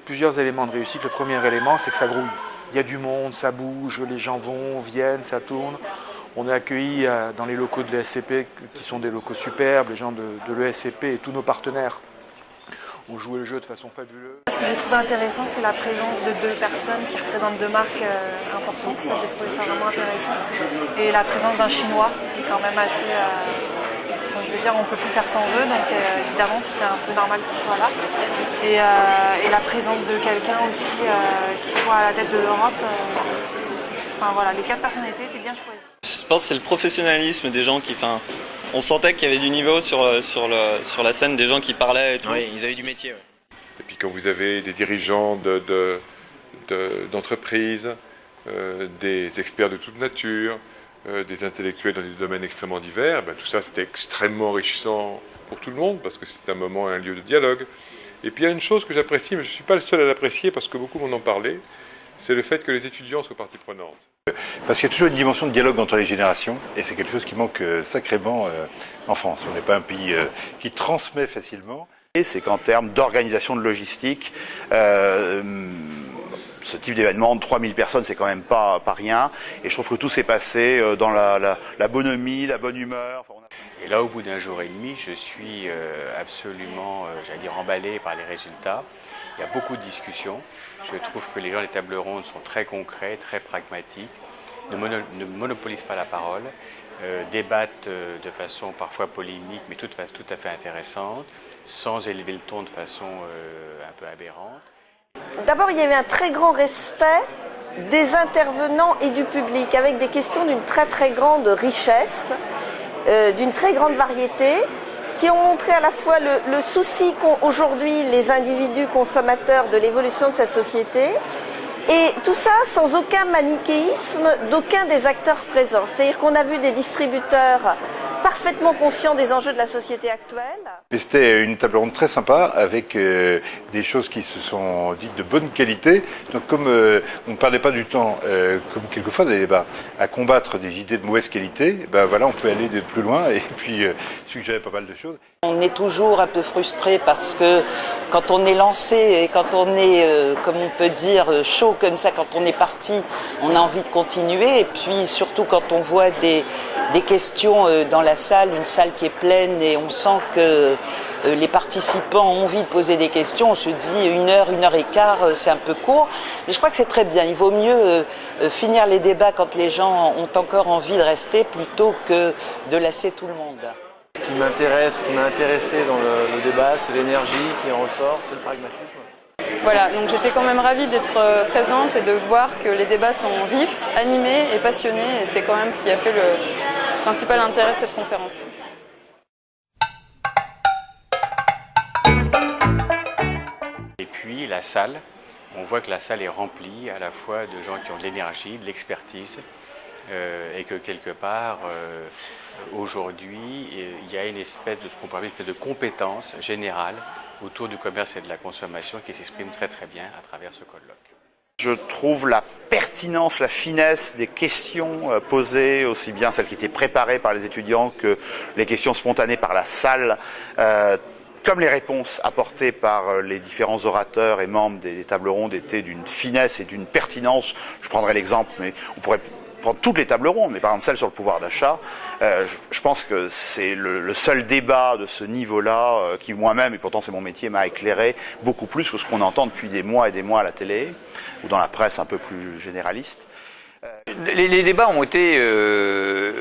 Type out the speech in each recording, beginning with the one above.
plusieurs éléments de réussite. Le premier élément, c'est que ça grouille. Il y a du monde, ça bouge, les gens vont, viennent, ça tourne. On est accueillis dans les locaux de l'ESCP, qui sont des locaux superbes, les gens de l'ESCP et tous nos partenaires ont joué le jeu de façon fabuleuse. Ce que j'ai trouvé intéressant, c'est la présence de deux personnes qui représentent deux marques importantes. Ça, j'ai trouvé ça vraiment intéressant. Et la présence d'un Chinois, qui est quand même assez... je veux dire, on ne peut plus faire sans eux, donc évidemment, c'était un peu normal qu'ils soient là. Et la présence de quelqu'un aussi qui soit à la tête de l'Europe, enfin voilà, les 4 personnalités étaient bien choisies. Je pense que c'est le professionnalisme des gens qui... on sentait qu'il y avait du niveau sur la scène, des gens qui parlaient et tout. Oui, ils avaient du métier. Ouais. Et puis quand vous avez des dirigeants d'entreprises, des experts de toute nature, des intellectuels dans des domaines extrêmement divers, tout ça c'était extrêmement enrichissant pour tout le monde parce que c'est un moment, un lieu de dialogue. Et puis il y a une chose que j'apprécie, mais je ne suis pas le seul à l'apprécier parce que beaucoup m'en ont parlé, c'est le fait que les étudiants soient partie prenante. Parce qu'il y a toujours une dimension de dialogue entre les générations, et c'est quelque chose qui manque sacrément en France. On n'est pas un pays qui transmet facilement. C'est qu'en termes d'organisation de logistique, ce type d'événement de 3000 personnes, c'est quand même pas rien. Et je trouve que tout s'est passé dans la bonhomie, la bonne humeur. Et là, au bout d'un jour et demi, je suis absolument, j'allais dire, emballé par les résultats. Il y a beaucoup de discussions. Je trouve que les gens des tables rondes sont très concrets, très pragmatiques, ne monopolisent pas la parole, débattent de façon parfois polémique, mais tout à fait intéressante, sans élever le ton de façon un peu aberrante. D'abord, il y avait un très grand respect des intervenants et du public, avec des questions d'une très très grande richesse, d'une très grande variété, qui ont montré à la fois le souci qu'ont aujourd'hui les individus consommateurs de l'évolution de cette société, et tout ça sans aucun manichéisme d'aucun des acteurs présents. C'est-à-dire qu'on a vu des distributeurs parfaitement conscients des enjeux de la société actuelle. C'était une table ronde très sympa avec des choses qui se sont dites de bonne qualité. Donc comme on ne parlait pas du temps, comme quelquefois dans les débats, à combattre des idées de mauvaise qualité, voilà, on peut aller de plus loin et puis suggérer pas mal de choses. On est toujours un peu frustré parce que quand on est lancé et quand on est, comme on peut dire, chaud comme ça, quand on est parti, on a envie de continuer. Et puis surtout quand on voit des questions dans la salle, une salle qui est pleine et on sent que les participants ont envie de poser des questions, on se dit 1 heure, 1 heure et quart, c'est un peu court. Mais je crois que c'est très bien. Il vaut mieux finir les débats quand les gens ont encore envie de rester plutôt que de lasser tout le monde. Ce qui m'a intéressé dans le débat, c'est l'énergie qui en ressort, c'est le pragmatisme. Voilà, donc j'étais quand même ravie d'être présente et de voir que les débats sont vifs, animés et passionnés, et c'est quand même ce qui a fait le principal intérêt de cette conférence. Et puis la salle, on voit que la salle est remplie à la fois de gens qui ont de l'énergie, de l'expertise, et que quelque part, aujourd'hui, il y a une espèce de ce qu'on pourrait appeler une espèce de compétence générale autour du commerce et de la consommation qui s'exprime très très bien à travers ce colloque. Je trouve la pertinence, la finesse des questions posées, aussi bien celles qui étaient préparées par les étudiants que les questions spontanées par la salle, comme les réponses apportées par les différents orateurs et membres des tables rondes étaient d'une finesse et d'une pertinence. Je prendrai l'exemple, mais on pourrait prendre toutes les tables rondes, mais par exemple celle sur le pouvoir d'achat. Je pense que c'est le seul débat de ce niveau-là qui moi-même, et pourtant c'est mon métier, m'a éclairé beaucoup plus que ce qu'on entend depuis des mois et des mois à la télé ou dans la presse un peu plus généraliste. Les débats ont été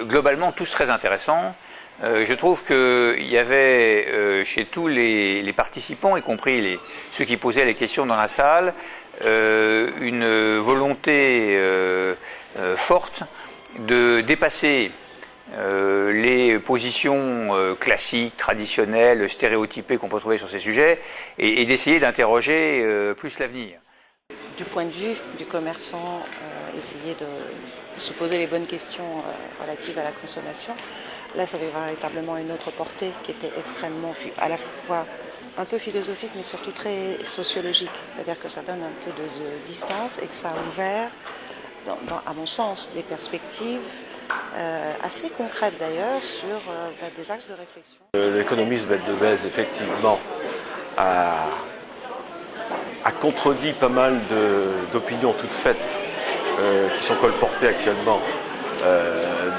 globalement tous très intéressants. Je trouve qu'il y avait chez tous les participants, y compris ceux qui posaient les questions dans la salle, une volonté forte de dépasser les positions classiques, traditionnelles, stéréotypées qu'on peut trouver sur ces sujets et d'essayer d'interroger plus l'avenir. Du point de vue du commerçant, essayer de se poser les bonnes questions relatives à la consommation. Là, ça avait véritablement une autre portée qui était extrêmement, à la fois un peu philosophique, mais surtout très sociologique. C'est-à-dire que ça donne un peu de distance et que ça a ouvert, à mon sens, des perspectives assez concrètes d'ailleurs sur des axes de réflexion. L'économiste Bête de Bèze, effectivement, a a contredit pas mal d'opinions toutes faites qui sont colportées actuellement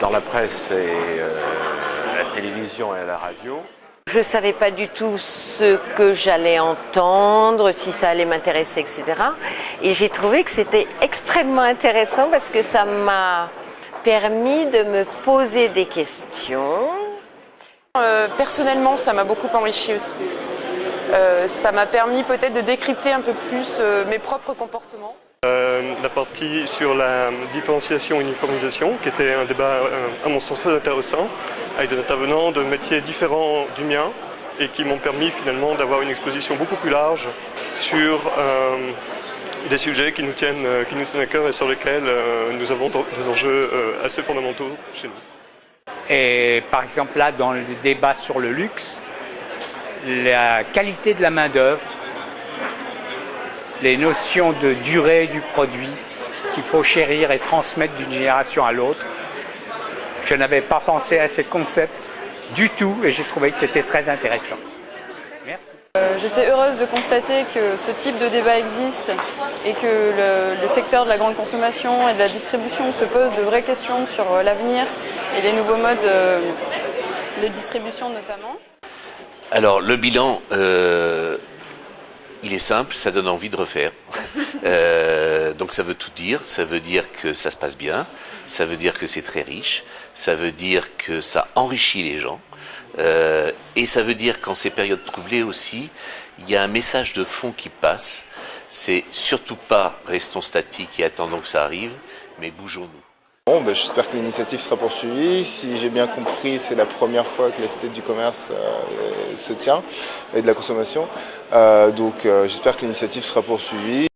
dans la presse et à la télévision et à la radio. Je ne savais pas du tout ce que j'allais entendre, si ça allait m'intéresser, etc. Et j'ai trouvé que c'était extrêmement intéressant parce que ça m'a permis de me poser des questions. Personnellement, ça m'a beaucoup enrichi aussi. Ça m'a permis peut-être de décrypter un peu plus mes propres comportements. La partie sur la différenciation et uniformisation, qui était un débat à mon sens très intéressant, avec des intervenants de métiers différents du mien, et qui m'ont permis finalement d'avoir une exposition beaucoup plus large sur des sujets qui nous tiennent à cœur et sur lesquels nous avons des enjeux assez fondamentaux chez nous. Et par exemple là, dans le débat sur le luxe, la qualité de la main-d'œuvre, les notions de durée du produit qu'il faut chérir et transmettre d'une génération à l'autre. Je n'avais pas pensé à ces concepts du tout et j'ai trouvé que c'était très intéressant. Merci. J'étais heureuse de constater que ce type de débat existe et que le secteur de la grande consommation et de la distribution se pose de vraies questions sur l'avenir et les nouveaux modes de distribution notamment. Alors le bilan, il est simple, ça donne envie de refaire. Donc ça veut tout dire, ça veut dire que ça se passe bien, ça veut dire que c'est très riche, ça veut dire que ça enrichit les gens, et ça veut dire qu'en ces périodes troublées aussi, il y a un message de fond qui passe, c'est surtout pas restons statiques et attendons que ça arrive, mais bougeons-nous. Bon, j'espère que l'initiative sera poursuivie. Si j'ai bien compris, c'est la première fois que l'esthète du commerce se tient et de la consommation. Donc j'espère que l'initiative sera poursuivie.